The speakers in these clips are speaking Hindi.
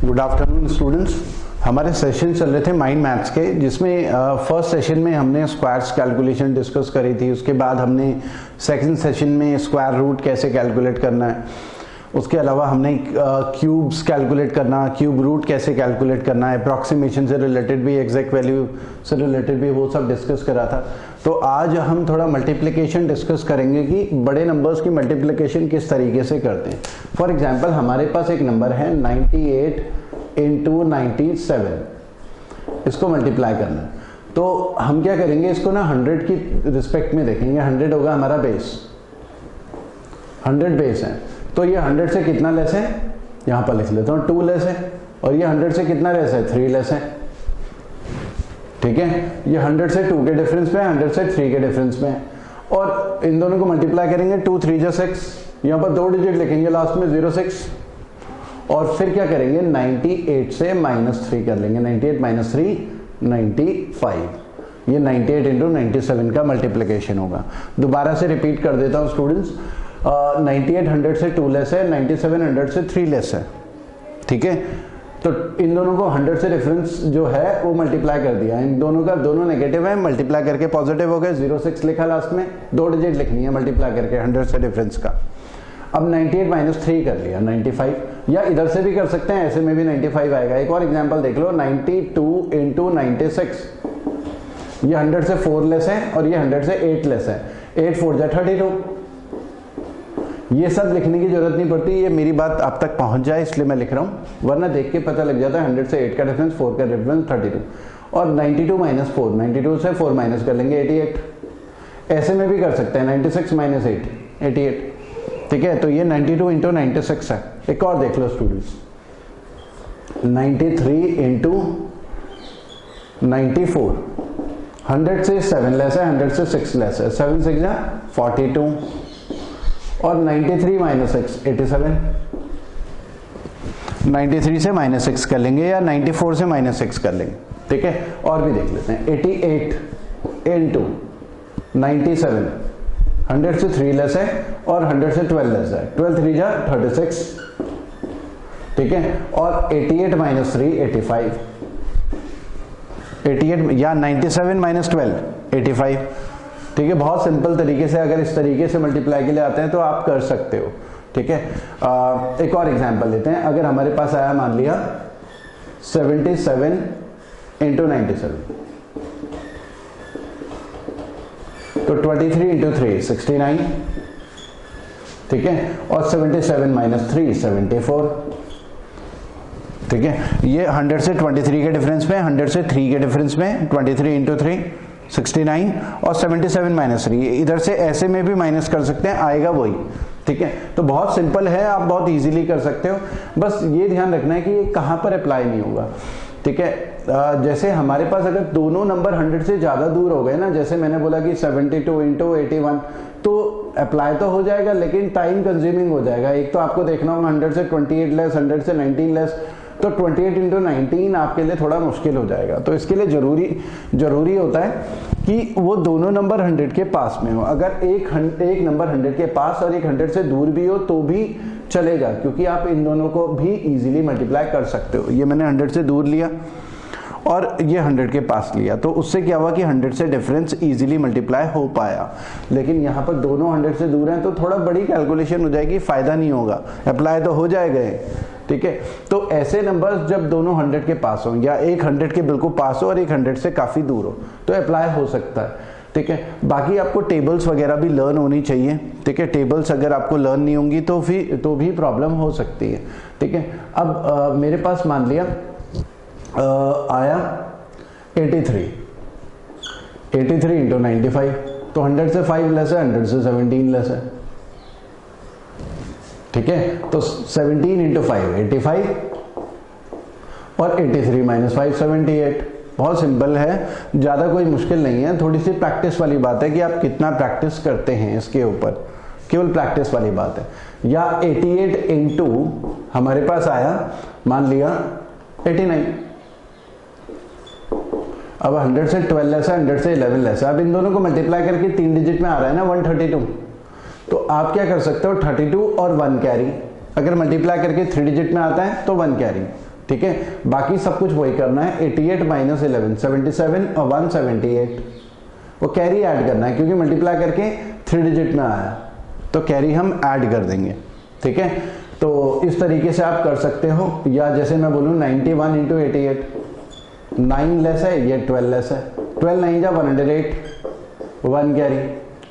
Good afternoon students. हमारे सेशन चल रहे थे माइंड मैथ्स के, जिसमें फर्स्ट सेशन में हमने स्क्वायर्स कैलकुलेशन डिस्कस करी थी। उसके बाद हमने सेकंड सेशन में स्क्वायर रूट कैसे कैलकुलेट करना है, उसके अलावा हमने क्यूब्स कैलकुलेट करना, क्यूब रूट कैसे कैलकुलेट करना है, अप्रॉक्सीमेशन से रिलेटेड भी, एग्जैक्ट वैल्यू से रिलेटेड भी, वो सब डिस्कस करा था। तो आज हम थोड़ा मल्टीप्लिकेशन डिस्कस करेंगे कि बड़े नंबर्स की मल्टीप्लिकेशन किस तरीके से करते हैं। फॉर एग्जांपल हमारे पास एक नंबर है 98 इंटू 97, इसको मल्टीप्लाई करना है। तो हम क्या करेंगे, इसको ना 100 की रिस्पेक्ट में देखेंगे। 100 होगा हमारा बेस, 100 बेस है, तो ये 100 से कितना लेस है, यहाँ पर लिख लेता हूँ 2 लेस है, और ये 100 से कितना लेस है, 3 लेस है। ठीक है, ये 100 से 2 के डिफरेंस में, 100 से 3 के डिफरेंस में, और इन दोनों को मल्टीप्लाई करेंगे। 2 3 जा 6, यहाँ पर 2 डिजिट लिखेंगे लास्ट में 06, और फिर क्या करेंगे 98 से -3 कर लेंगे। 98 - 3 95, ये 98 इंटू 97 का मल्टीप्लिकेशन होगा। दोबारा से रिपीट कर देता हूँ स्टूडेंट्स। 98 100 से 2 लेस है, 97 100 से 3 लेस है। ठीक है, तो इन दोनों को 100 से डिफरेंस जो है वो मल्टीप्लाई कर दिया। इन दोनों का, दोनों नेगेटिव है, मल्टीप्लाई करके पॉजिटिव हो गए। 06 लिखा लास्ट में, 2 डिजिट लिखनी है मल्टीप्लाई करके 100 से डिफरेंस का। अब 98 - 3 कर लिया 95, या इधर से भी कर सकते हैं, ऐसे में भी 95 आएगा। एक और एग्जांपल देख लो, 92 इंटू 96, ये 100 से 4 लेस है और ये 100 से 8 लेस है। 8 4 जा 32। ये सब लिखने की जरूरत नहीं पड़ती, ये मेरी बात आप तक पहुंच जाए इसलिए मैं लिख रहा हूं, वरना देख के पता लग जाता है। 100 से 8 का डिफरेंस, 4 का डिफरेंस 32, और 92 - 4, 92 से 4 माइनस कर लेंगे 88। ऐसे में भी कर सकते हैं 96 - 8 88। ठीक है, तो ये 92 इंटू 96 है। एक और देख लो स्टूडेंट्स, 93 इंटू 94, 100 से 7 लेस है, 100 से 6 लेस है, 7 6 जा 42, और 93 - 6 87। 93 से -6 कर लेंगे, या 94 से -6 कर लेंगे। ठीक है, और भी देख लेते हैं। 88 इंटू 97, 100 से 3 लेस है और 100 से 12 लेस है, 12 3 जा 36। ठीक है, और 88 - 3 85, 88 या 97 - 12 85। ठीक है, बहुत सिंपल तरीके से, अगर इस तरीके से मल्टीप्लाई के लिए आते हैं तो आप कर सकते हो। ठीक है, एक और एग्जांपल लेते हैं। अगर हमारे पास आया, मान लिया 77 इंटू 97, तो 23 इंटू 3 69। ठीक है, और 77 - 3 74। ठीक है, ये 100 से 23 के डिफरेंस में, 100 से 3 के डिफरेंस में, 23 इंटू 3 69, और 77 - 3 इधर से ऐसे में भी माइनस कर सकते हैं, आएगा वही। ठीक है, तो बहुत सिंपल है, आप बहुत इजीली कर सकते हो। बस ये ध्यान रखना है कि ये कहाँ पर अप्लाई नहीं होगा। ठीक है, जैसे हमारे पास अगर दोनों नंबर 100 से ज़्यादा दूर हो गए ना, जैसे मैंने बोला कि 72 इंटू 81, तो अप्लाई तो हो जाएगा लेकिन टाइम कंज्यूमिंग हो जाएगा। एक तो आपको देखना होगा 100 से 28 लेस, 100 से 19 लेस, तो 28 इंटू 19 आपके लिए थोड़ा मुश्किल हो जाएगा। तो इसके लिए जरूरी होता है कि वो दोनों नंबर 100 के पास में हो। अगर एक नंबर 100 के पास और एक 100 से दूर भी हो तो भी चलेगा, क्योंकि आप इन दोनों को भी इजीली मल्टीप्लाई कर सकते हो। ये मैंने 100 से दूर लिया और ये 100 के पास लिया, तो उससे क्या हुआ कि 100 से डिफरेंस इजीली मल्टीप्लाई हो पाया। लेकिन यहाँ पर दोनों 100 से दूर हैं तो थोड़ा बड़ी कैलकुलेशन हो जाएगी, फायदा नहीं होगा, अप्लाई तो हो जाएगा। ठीक है, तो ऐसे नंबर्स जब दोनों 100 के पास हो, या एक 100 के बिल्कुल पास हो और एक 100 से काफी दूर हो, तो अप्लाई हो सकता है। ठीक है, बाकी आपको टेबल्स वगैरह भी लर्न होनी चाहिए। ठीक है, टेबल्स अगर आपको लर्न नहीं होंगी तो भी प्रॉब्लम हो सकती है। ठीक है, अब मेरे पास मान लिया आया 83 इंटू 95, तो 100 से 5 लेस है, 100 से 17 लेस है। ठीक है, तो 17 इंटू 5 85, और 83 - 5 78। बहुत सिंपल है, ज़्यादा कोई मुश्किल नहीं है। थोड़ी सी प्रैक्टिस वाली बात है कि आप कितना प्रैक्टिस करते हैं इसके ऊपर, केवल प्रैक्टिस वाली बात है। या 88 इंटू हमारे पास आया, मान लिया 89। अब 100 से 12 लेस है, 100 से 11 लेस है। अब इन दोनों को मल्टीप्लाई करके 3 डिजिट में आ रहा है ना 132, तो आप क्या कर सकते हो 32 और 1 कैरी, अगर मल्टीप्लाई करके 3 डिजिट में आता है तो 1 कैरी, ठीक है, बाकी सब कुछ वही करना है। 88 माइनस 11 77 और 178, वो कैरी ऐड करना है क्योंकि मल्टीप्लाई करके 3 डिजिट में आया, तो कैरी हम ऐड कर देंगे। ठीक है, तो इस तरीके से आप कर सकते हो। या जैसे मैं बोलूँ 91 इंटू 88, 9 लेस है, ये 12 लेस है, 12 9 जा 108, 1 कैरी,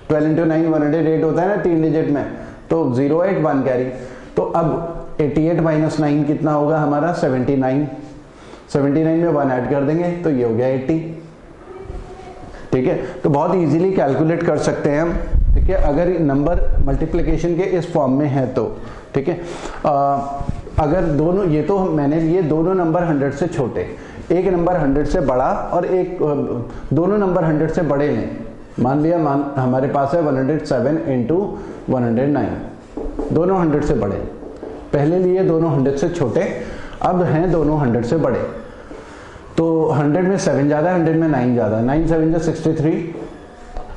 12 इंटू 9 108 होता है ना 3 डिजिट में, तो 08 1 कैरी। तो अब 88 माइनस 9 कितना होगा हमारा 79, 79 में 1 ऐड कर देंगे तो ये हो गया 80। ठीक है, तो बहुत इजीली कैलकुलेट कर सकते हैं हम। ठीक है, अगर नंबर मल्टीप्लिकेशन के इस फॉर्म में है तो। ठीक है, अगर दोनों, ये तो मैंने लिए दोनों नंबर 100 से छोटे, एक नंबर 100 से बड़ा और एक दोनों नंबर 100 से बड़े लें। मान लिया हमारे पास है 107 इंटू 109, दोनों 100 से बड़े। पहले लिए दोनों 100 से छोटे, अब हैं दोनों 100 से बड़े। तो 100 में 7 ज़्यादा है, 100 में 9 ज़्यादा है, 9 7 63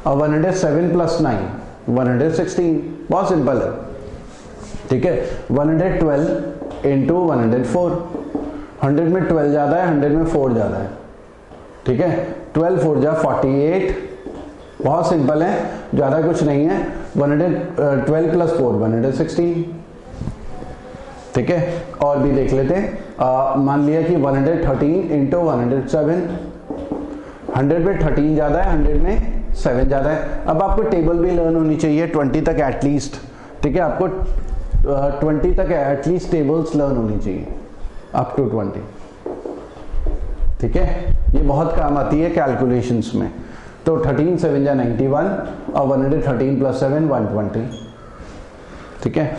और 107 प्लस 9 116, बहुत सिंपल है। ठीक है, 112 इंटू 104, 100 में 12 ज़्यादा है, 100 में 4 ज़्यादा है। ठीक है, 12 4 जा 48, बहुत सिंपल है, ज़्यादा कुछ नहीं है। 112 प्लस 4 116। ठीक है, और भी देख लेते हैं। मान लिया कि 113 इंटू 107, 100 में 13 ज़्यादा है, 100 में 7 ज़्यादा है। अब आपको टेबल भी लर्न होनी चाहिए 20 तक एटलीस्ट। ठीक है, आपको 20 तक एटलीस्ट टेबल्स लर्न होनी चाहिए, अप टू 20। ठीक है, ये बहुत काम आती है कैलकुलेशंस में। तो 13 7 जा 91 और 113 प्लस 7 120। ठीक है,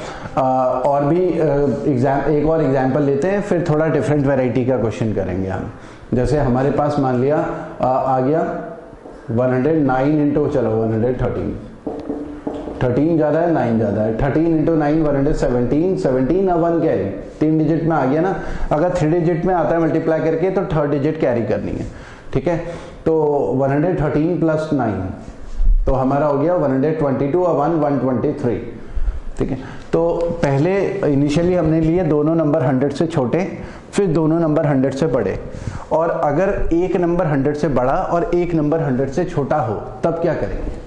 और भी एक और एग्जाम्पल लेते हैं, फिर थोड़ा डिफरेंट वैरायटी का क्वेश्चन करेंगे हम। जैसे हमारे पास मान लिया आ गया 109 इंटू, चलो 113, 13 ज़्यादा है 9 ज़्यादा है, 13 इंटू 9 117, 17 और 1 कैरी, 3 डिजिट में आ गया ना। अगर 3 डिजिट में आता है मल्टीप्लाई करके तो 3rd डिजिट कैरी करनी है। ठीक है, तो 113 प्लस 9 तो हमारा हो गया 122 और 123। ठीक है, तो पहले इनिशियली हमने लिए दोनों नंबर 100 से छोटे, फिर दोनों नंबर 100 से बड़े। और अगर एक नंबर 100 से बड़ा और एक नंबर 100 से छोटा हो तब क्या करेंगे?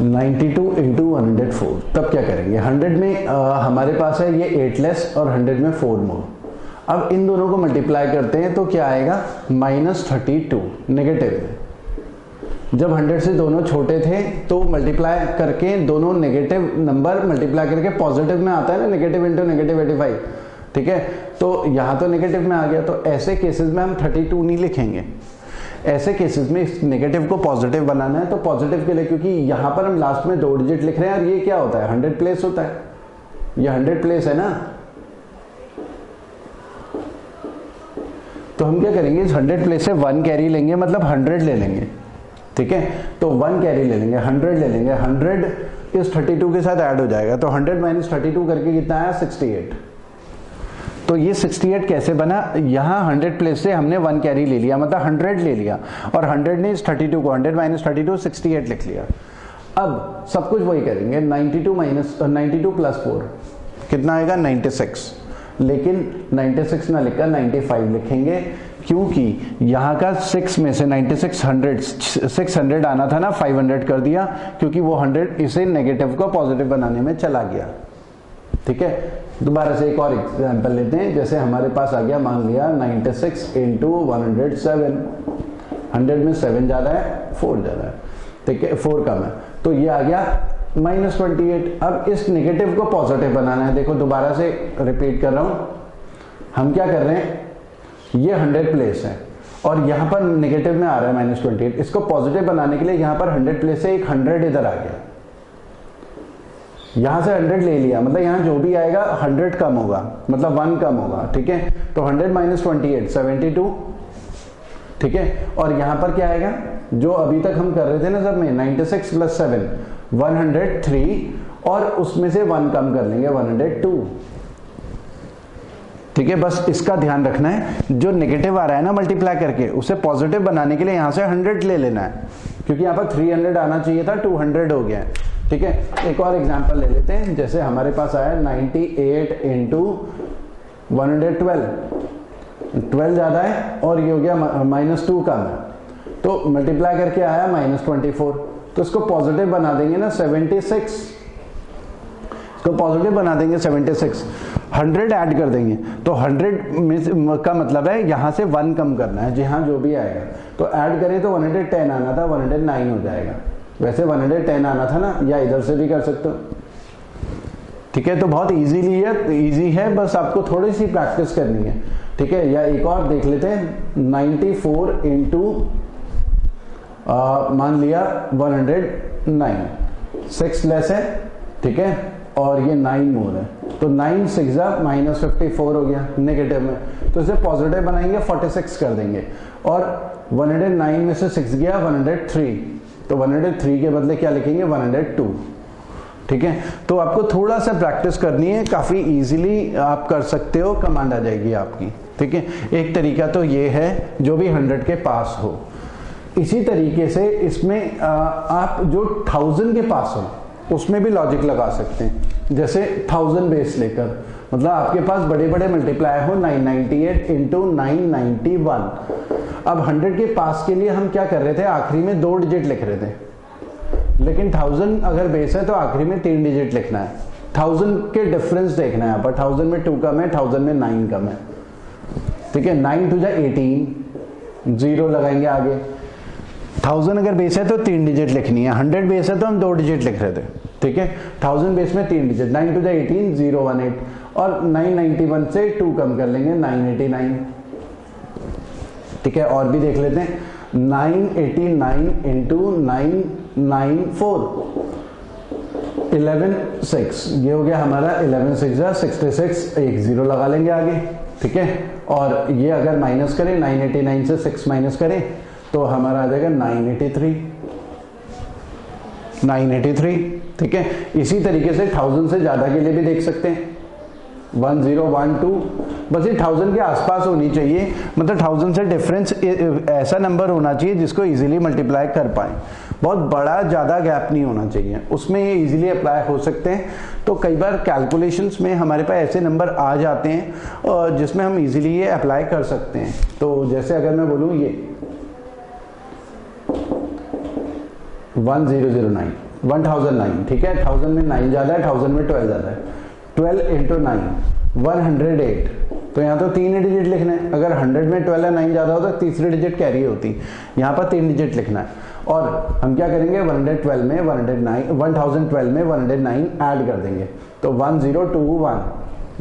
(92 इंटू 104) तब क्या करेंगे? 100 में हमारे पास है ये 8 लेस और 100 में 4 मोर। अब इन दोनों को मल्टीप्लाई करते हैं तो क्या आएगा? -32 नेगेटिव। जब 100 से दोनों छोटे थे तो मल्टीप्लाई करके दोनों नेगेटिव नंबर मल्टीप्लाई करके पॉजिटिव में आता है ना, नेगेटिव इंटू नेगेटिव 85। ठीक है, तो यहाँ तो नेगेटिव में आ गया, तो ऐसे केसेस में हम 32 नहीं लिखेंगे। ऐसे केसेस में इस नेगेटिव को पॉजिटिव बनाना है तो पॉजिटिव के लिए, क्योंकि यहाँ पर हम लास्ट में 2 डिजिट लिख रहे हैं और ये क्या होता है? 100 प्लेस होता है, ये 100 प्लेस है ना। तो हम क्या करेंगे? इस 100 प्लेस से 1 कैरी लेंगे, मतलब 100 ले लेंगे। ठीक है, तो 1 कैरी ले लेंगे, 100 ले लेंगे, 100 इस 32 के साथ ऐड हो जाएगा, तो 100 माइनस 32 करके कितना आया? 68। तो ये 68 कैसे बना? यहाँ 100 प्लेस से हमने 1 कैरी ले लिया, मतलब 100 ले लिया, और 100 ने इस 32 को 100 माइनस 32 68 लिख लिया। अब सब कुछ वही करेंगे, 92 प्लस 4 कितना आएगा? 96। लेकिन 96 ना लिखकर 95 लिखेंगे, क्योंकि यहाँ का 6 में से 600 आना था ना, 500 कर दिया, क्योंकि वो 100 इसे नेगेटिव को पॉजिटिव बनाने में चला गया। ठीक है, दोबारा से एक और एग्जांपल लेते हैं। जैसे हमारे पास आ गया, मान लिया 96 इंटू 107, 100 में 7 ज़्यादा है, 4 ज़्यादा है। ठीक है, 4 कम है, तो ये आ गया -28। अब इस नेगेटिव को पॉजिटिव बनाना है। देखो दोबारा से रिपीट कर रहा हूँ, हम क्या कर रहे हैं? ये 100 प्लेस है और यहाँ पर नेगेटिव में आ रहा है -28। इसको पॉजिटिव बनाने के लिए यहाँ पर 100 प्लेस से एक 100 इधर आ गया, यहाँ से 100 ले लिया, मतलब यहाँ जो भी आएगा 100 कम होगा, मतलब 1 कम होगा। ठीक है, तो 100 माइनस 28 72। ठीक है, और यहाँ पर क्या आएगा? जो अभी तक हम कर रहे थे ना सब में, 96 प्लस 7 103, और उसमें से 1 कम कर लेंगे, 102। ठीक है, बस इसका ध्यान रखना है, जो नेगेटिव आ रहा है ना मल्टीप्लाई करके, उसे पॉजिटिव बनाने के लिए यहाँ से 100 ले लेना है, क्योंकि यहाँ पर 300 आना चाहिए था, 200 हो गया है। ठीक है, एक और एग्जांपल ले लेते हैं। जैसे हमारे पास आया 98 इंटू 112, 12 ज़्यादा है और ये हो गया -2 कम है, तो मल्टीप्लाई करके आया -24, तो इसको पॉजिटिव बना देंगे ना 76, इसको पॉजिटिव बना देंगे 76, 100 ऐड कर देंगे, तो 100 में का मतलब है यहाँ से 1 कम करना है, जी हाँ जो भी आएगा, तो ऐड करें तो 110 आना था, 109 हो जाएगा। वैसे 110 आना था ना, या इधर से भी कर सकते हो, ठीक है। तो बहुत इजी है, बस आपको थोड़ी सी प्रैक्टिस करनी है, ठीक है। या एक और देख लेते हैं, 94 इंटू मान लिया 109, 6 लेस है, ठीक है, और ये 9 मोर है, तो 9 6 -54 हो गया नेगेटिव में, तो इसे पॉजिटिव बनाएंगे 46 कर देंगे, और 109 में से 6 गया 103, तो 103 के बदले क्या लिखेंगे 102, ठीक है। तो आपको थोड़ा सा प्रैक्टिस करनी है, काफी इजीली आप कर सकते हो, कमांड आ जाएगी आपकी, ठीक है। एक तरीका तो ये है जो भी 100 के पास हो। इसी तरीके से इसमें आप जो 1000 के पास हो उसमें भी लॉजिक लगा सकते हैं। जैसे 1000 बेस लेकर, मतलब आपके पास बड़े बड़े मल्टीप्लाई हो 998 इंटू 991। अब 100 के पास के लिए हम क्या कर रहे थे, आखिरी में 2 डिजिट लिख रहे थे, लेकिन 1000 अगर बेस है तो आखिरी में 3 डिजिट लिखना है। 1000 के डिफरेंस देखना है यहाँ पर, 1000 में 2 कम है, 1000 में 9 कम है, ठीक है। 9 2 18, 0 लगाएंगे आगे। 1000 अगर बेस है तो 3 डिजिट लिखनी है, 100 बेस है तो हम 2 डिजिट लिख रहे थे, ठीक है। 1000 बेस में 3 डिजिट, 9 2 18, 018, और 991 से 2 कम कर लेंगे 989, ठीक है। और भी देख लेते हैं, 989 इंटू 994, 11 6, ये हो गया हमारा 11 6 66, एक 0 लगा लेंगे आगे, ठीक है। और ये अगर माइनस करें 989 से 6 माइनस करें तो हमारा आ जाएगा 983, ठीक है। इसी तरीके से 1000 से ज्यादा के लिए भी देख सकते हैं, 1012, बस ये 1000 के आसपास होनी चाहिए, मतलब 1000 से डिफरेंस ऐसा नंबर होना चाहिए जिसको इजीली मल्टीप्लाई कर पाए, बहुत बड़ा ज्यादा गैप नहीं होना चाहिए, उसमें ये इजीली अप्लाई हो सकते हैं। तो कई बार कैलकुलेशंस में हमारे पास ऐसे नंबर आ जाते हैं जिसमें हम इजीली ये अप्लाई कर सकते हैं। तो जैसे अगर मैं बोलूँ ये 1009, 1009, ठीक है, 1000 में 9 ज्यादा है, 1000 में 12 ज्यादा है, 12 इंटू 9 108, तो यहाँ तो 3 डिजिट लिखना है। अगर 100 में 12 या 9 ज्यादा होता तो तीसरी डिजिट कैरी होती, यहाँ पर 3 डिजिट लिखना है। और हम क्या करेंगे, 1012 में 109 ऐड कर देंगे, तो 1021,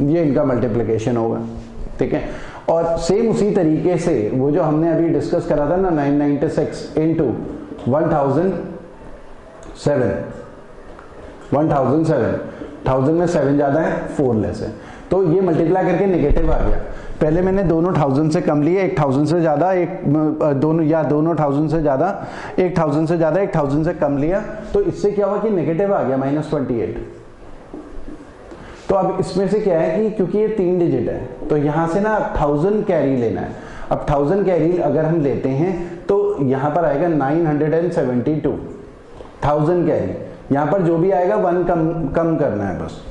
ये इनका मल्टीप्लिकेशन होगा, ठीक है। और सेम उसी तरीके से वो जो हमने अभी डिस्कस करा था ना, 996 इंटू 1007, 1000 में 7 ज्यादा है, 4 लेस है, तो ये मल्टीप्लाई करके नेगेटिव आ गया। पहले मैंने दोनों 1000 से कम लिए, एक 1000 से ज्यादा, एक दोनों 1000 से ज्यादा, एक 1000 से ज्यादा, एक 1000 से कम लिया, तो इससे क्या हुआ कि नेगेटिव आ गया -28। तो अब इसमें से क्या है कि क्योंकि ये 3 डिजिट है तो यहां से ना 1000 कैरी लेना है। अब 1000 कैरी अगर हम लेते हैं तो यहां पर आएगा 972, 1000 कैरी, यहां पर जो भी आएगा 1 कम करना है बस,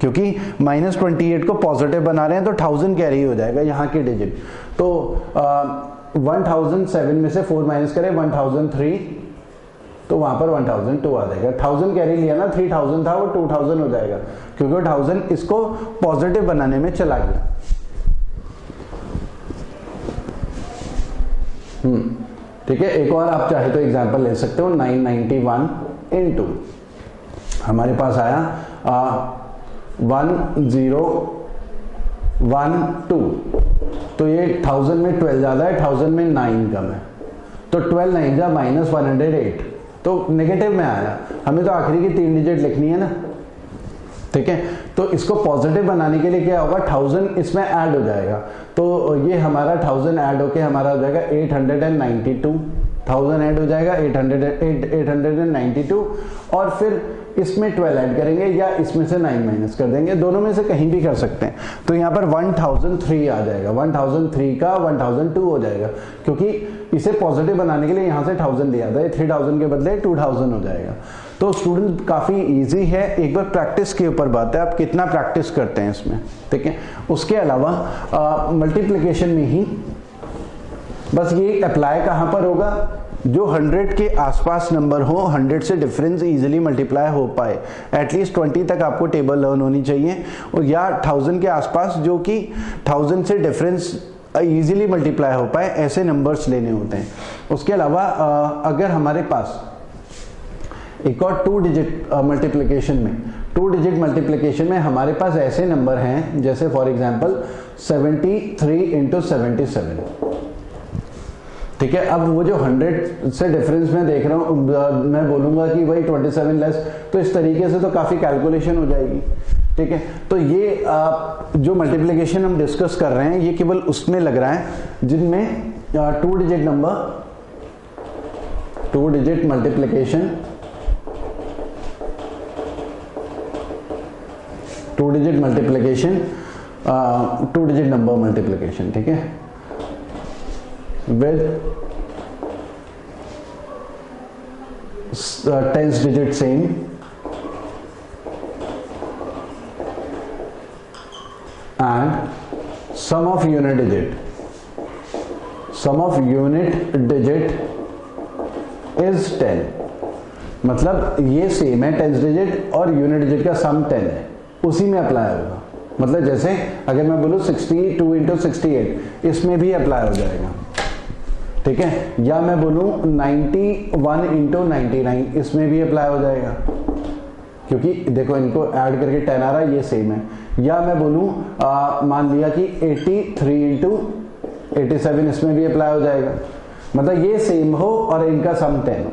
क्योंकि -28 को पॉजिटिव बना रहे हैं तो 1000 कैरी हो जाएगा यहाँ की डिजिट। तो 1007 में से 4 माइनस करें 1003, तो वहां पर 1002 आ जाएगा। 1000 कैरी लिया ना, 3000 था वो 2000 हो जाएगा, क्योंकि 1000 इसको पॉजिटिव बनाने में चला गया। ठीक है, एक और आप चाहे तो एग्जांपल ले सकते हो, 991 इंटू हमारे पास आया 1012, तो ये 1000 में 12 ज्यादा है, 1000 में 9 कम है, तो 12 9 जा -108, तो नेगेटिव में आया। हमें तो आखिरी की 3 डिजिट लिखनी है ना, ठीक है। तो इसको पॉजिटिव बनाने के लिए क्या होगा, 1000 इसमें ऐड हो जाएगा, तो ये हमारा 1000 ऐड होके हमारा हो जाएगा 892, 1000 ऐड हो जाएगा 892, और फिर इसमें 12 ऐड करेंगे या इसमें से 9 माइनस कर देंगे, दोनों में से कहीं भी कर सकते हैं। तो यहाँ पर 1003 आ जाएगा, 1003 का 1002 हो जाएगा, क्योंकि इसे पॉजिटिव बनाने के लिए यहाँ से 1000 लिया था, 3000 के बदले 2000 हो जाएगा। तो स्टूडेंट काफ़ी इजी है, एक बार प्रैक्टिस के ऊपर बात है, आप कितना प्रैक्टिस करते हैं इसमें, ठीक है। उसके अलावा मल्टीप्लिकेशन में ही बस ये अप्लाई कहाँ पर होगा, जो 100 के आसपास नंबर हो, 100 से डिफरेंस इजीली मल्टीप्लाई हो पाए, एटलीस्ट 20 तक आपको टेबल लर्न होनी चाहिए, और या 1000 के आसपास जो कि 1000 से डिफरेंस इजीली मल्टीप्लाई हो पाए, ऐसे नंबर्स लेने होते हैं। उसके अलावा अगर हमारे पास एक और 2 डिजिट मल्टीप्लिकेशन में, 2 डिजिट मल्टीप्लिकेशन में हमारे पास ऐसे नंबर हैं जैसे फॉर एग्जांपल 73 इंटू 77, ठीक है। अब वो जो 100 से डिफरेंस में देख रहा हूँ, मैं बोलूंगा कि भाई 27 लेस, तो इस तरीके से तो काफी कैलकुलेशन हो जाएगी, ठीक है। तो ये जो मल्टीप्लिकेशन हम डिस्कस कर रहे हैं ये केवल उसमें लग रहा है जिनमें 2 digit number, 2 digit multiplication, 2 digit multiplication, 2 digit number multiplication, ठीक है, with 10th digit same and sum of unit digit, sum of unit digit is 10, मतलब ये सेम है 10th डिजिट और यूनिट डिजिट का सम 10 है, उसी में अप्लाई होगा। मतलब जैसे अगर मैं बोलूँ 62 इंटू 68, इसमें भी अप्लाई हो जाएगा, ठीक है। या मैं बोलूं 91 इंटू 99, इसमें भी अप्लाई हो जाएगा, क्योंकि देखो इनको ऐड करके 10 आ रहा है, ये सेम है। या मैं बोलूं मान लिया कि 83 इंटू 87, इसमें भी अप्लाई हो जाएगा, मतलब ये सेम हो और इनका सम 10 हो,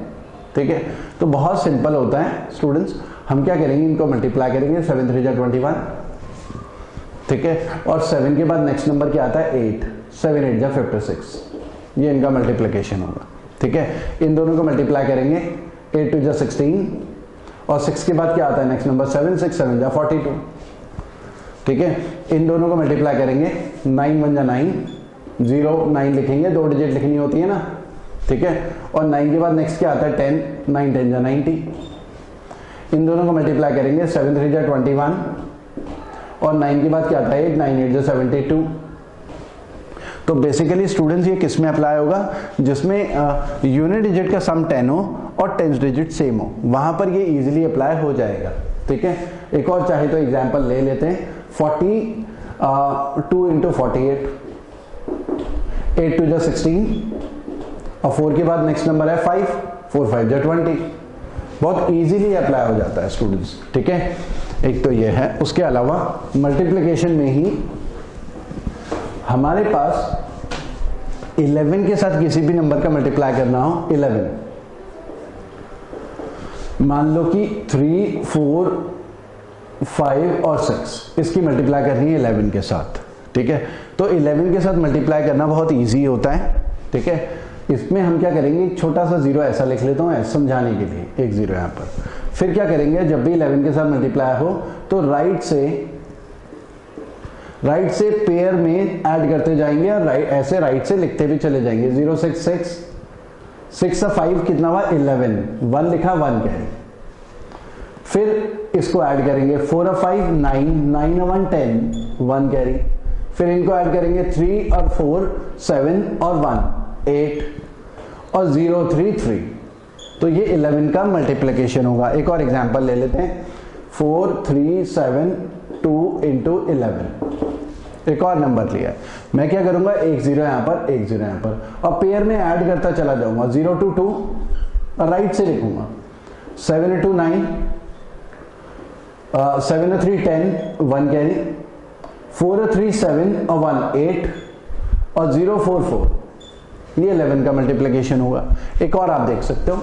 ठीक है। तो बहुत सिंपल होता है स्टूडेंट्स, हम क्या करेंगे, इनको मल्टीप्लाई करेंगे, 7 3 जा 21, ठीक है। और 7 के बाद नेक्स्ट नंबर क्या आता है 8, 7 8 जा 56, ये इनका मल्टीप्लिकेशन होगा, ठीक है। इन दोनों को मल्टीप्लाई करेंगे, 8 2 जा 16, और 6 के बाद क्या आता है नेक्स्ट नंबर 7 6 7 जा 42, ठीक है। इन दोनों को मल्टीप्लाई करेंगे, 9 1 जा 9, 0 9 लिखेंगे, 2 डिजिट लिखनी होती है ना, ठीक है। और 9 के बाद नेक्स्ट क्या आता है 10, 9 10 जा 90। इन दोनों को मल्टीप्लाई करेंगे, 7 3 जा 21, और 9 के बाद क्या आता है 8, 9 8 जा 72। तो बेसिकली स्टूडेंट्स ये किस में अप्लाई होगा, जिसमें यूनिट डिजिट का सम 10 हो और 10th डिजिट सेम हो, वहां पर ये इजीली अप्लाई हो जाएगा, ठीक है। एक और चाहे तो एग्जांपल ले लेते हैं, 42 इंटू 48, 8 2 जा 16, और 4 के बाद नेक्स्ट नंबर है 5, 4 5 जा 20, बहुत इजीली अप्लाई हो जाता है स्टूडेंट्स, ठीक है। एक तो ये है, उसके अलावा मल्टीप्लिकेशन में ही हमारे पास 11 के साथ किसी भी नंबर का मल्टीप्लाई करना हो, 11 मान लो कि 3 4 5 और 6, इसकी मल्टीप्लाई करनी है 11 के साथ, ठीक है। तो 11 के साथ मल्टीप्लाई करना बहुत इजी होता है, ठीक है। इसमें हम क्या करेंगे, एक छोटा सा जीरो ऐसा लिख लेता हूँ समझाने के लिए, एक जीरो यहाँ पर। फिर क्या करेंगे, जब भी 11 के साथ मल्टीप्लाई हो तो राइट से पेयर में ऐड करते जाएंगे, और ऐसे राइट से लिखते भी चले जाएंगे। 0 6 6 6 से 5 कितना हुआ 11, 1 लिखा 1 कैरी। फिर इसको ऐड करेंगे, 4 और 5 9, 9 और 1 10, 1 कैरी। फिर इनको ऐड करेंगे 3 और 4 7 और 1 8, और 0 3 3। तो ये 11 का मल्टीप्लिकेशन होगा। एक और एग्जांपल ले लेते हैं, 4 3 7 2 इंटू 11। एक और नंबर लिया है, मैं क्या करूंगा, एक जीरो यहां पर, एक जीरो यहां पर, और पेयर में ऐड करता चला जाऊंगा। 0 2 2 और राइट से लिखूंगा, 7 2 9, 7 3 10, 1 कैरी, 4 3 7 और 1 8, और 0 4 4, ये 11 का मल्टीप्लिकेशन होगा। एक और आप देख सकते हो,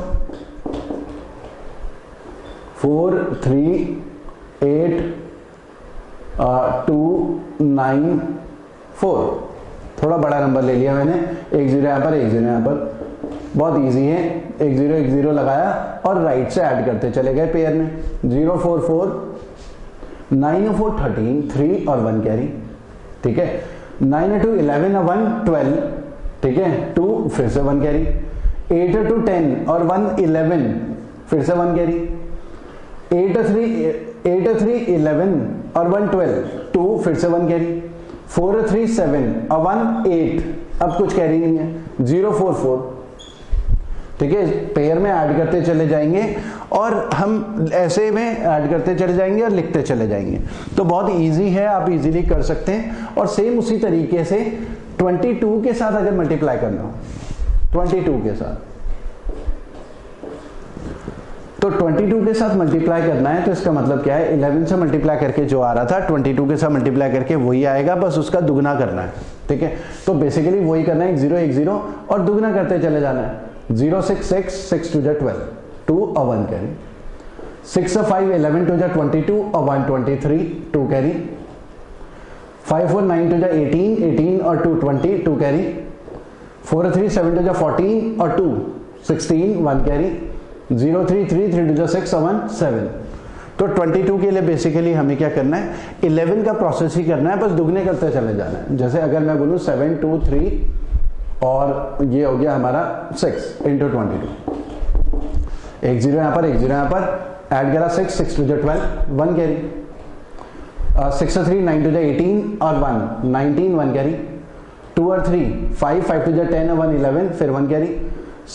4 3 8 2 9 4, थोड़ा बड़ा नंबर ले लिया मैंने, एक जीरो यहाँ पर, एक जीरो यहाँ पर, बहुत इजी है। एक जीरो लगाया और राइट से ऐड करते चले गए पेयर में। 0 4 4, 9 और 4 13, 3 और 1 कैरी, ठीक है। 9 और 2 11 और 1 12, ठीक है, 2 फिर से 1 कैरी। 8 और 2 10 और 1 11, फिर से 1 कैरी। 8 और 3 11 और 1 12, 2 फिर से 1 कैरी, 4 और 3 7 और 1 8, अब कुछ कैरी नहीं है, 0 4 4। ठीक है, पेयर में ऐड करते चले जाएंगे और हम ऐसे में ऐड करते चले जाएंगे और लिखते चले जाएंगे। तो बहुत इजी है, आप इजीली कर सकते हैं। और सेम उसी तरीके से 22 के साथ अगर मल्टीप्लाई करना हो, 22 के साथ, तो 22 के साथ मल्टीप्लाई करना है तो इसका मतलब क्या है, 11 से मल्टीप्लाई करके जो आ रहा था 22 के साथ मल्टीप्लाई करके वही आएगा, बस उसका दुगना करना है। ठीक है, तो बेसिकली वही करना है, 1 0 और दुगना करते चले जाना है। 0 6 6 6 2 12, 2 और 1 कैरी, 6 और 5 11 2 22 और 1 23, 2 कैरी, 5 और 9 2 18 18 और 2 20, 2 कैरी, 4 और 3 7 2 14 और 2 16, 1 कैरी, 0 3 3 3 2 6 और 1 7। तो 22 के लिए बेसिकली हमें क्या करना है, 11 का प्रोसेस ही करना है, बस दुगने करते चले जाना है। जैसे अगर मैं बोलूं 7 2 3 और ये हो गया हमारा 6 इंटू 22, 1 0 यहां पर 1 0 यहां पर, ऐड करा 6 6 2 12, 1 कैरी, 6 और 3 9 2 18 और 1 19, 1 कैरी, 2 और 3 5 5 2 10 और 1 11, फिर 1 कैरी,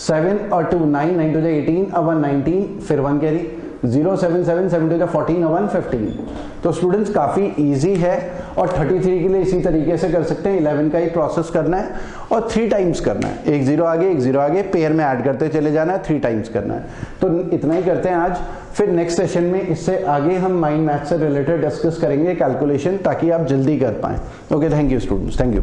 7 और 2 9 9 2 18 और 1 19, फिर 1 कैरी, 0 7 7 7 2 14 और 1 15। तो स्टूडेंट्स काफी इजी है और 33 के लिए इसी तरीके से कर सकते हैं। 11 का ही प्रोसेस करना है और 3 टाइम्स करना है, 1 0 आगे 1 0 आगे, पेयर में ऐड करते चले जाना है, 3 टाइम्स करना है। तो इतना ही करते हैं आज, फिर नेक्स्ट सेशन में इससे आगे हम माइंड मैथ से रिलेटेड डिस्कस करेंगे कैलकुलेशन, ताकि आप जल्दी कर पाएं। Okay, thank you students, thank you.